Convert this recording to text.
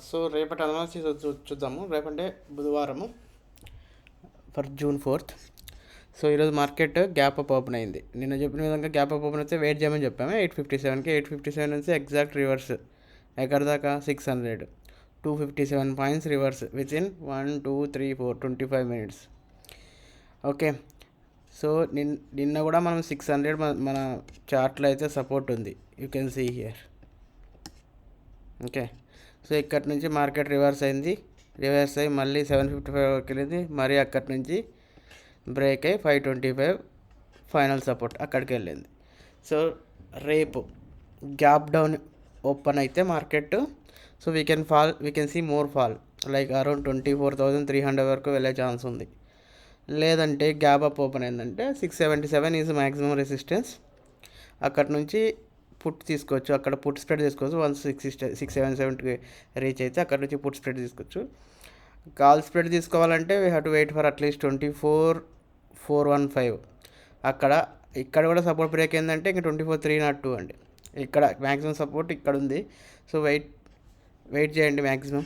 So రేపటి analysis చూద్దాము. రేపంటే బుధవారము ఫర్ June 4th. సో ఈరోజు మార్కెట్ గ్యాప్ అప్ ఓపెన్ అయింది. నిన్న చెప్పిన విధంగా గ్యాప్ అప్ ఓపెన్ అయితే వెయిట్ చేయమని చెప్పాము 857కి. 857 నుంచి ఎగ్జాక్ట్ రివర్స్ ఎక్కడ దాకా 600, 257 points reverse within 1 2 3 4 25 minutes. Okay, so నిన్న కూడా మనం 600 మన చార్ట్లో అయితే సపోర్ట్ ఉంది. You can see here. Okay, so ఇక్కడి నుంచి మార్కెట్ రివర్స్ అయ్యి మళ్ళీ 755 వెళ్ళింది. మరి అక్కడి నుంచి బ్రేక్ అయ్యి 525 ఫైనల్ సపోర్ట్ అక్కడికి వెళ్ళింది. సో రేపు గ్యాప్ డౌన్ ఓపెన్ అయితే market, so we can see more fall like around 24,300 వరకు వెళ్ళే ఛాన్స్ ఉంది. లేదంటే గ్యాప్ అప్ ఓపెన్ అయిందంటే 677 ఈజ్ మ్యాక్సిమం రెసిస్టెన్స్. అక్కడి నుంచి పుట్ తీసుకోవచ్చు, అక్కడ పుట్ స్ప్రెడ్ తీసుకోవచ్చు. 677కి రీచ్ అయితే అక్కడ నుంచి పుట్ స్ప్రెడ్ తీసుకోవచ్చు. కాల్ స్ప్రెడ్ తీసుకోవాలంటే we have to wait for at least 24,415. ఇక్కడ కూడా సపోర్ట్ బ్రేక్ ఏంటంటే ఇంకా 24,302 అండి. ఇక్కడ మ్యాక్సిమం సపోర్ట్ ఇక్కడ ఉంది. సో వెయిట్ చేయండి మ్యాక్సిమం.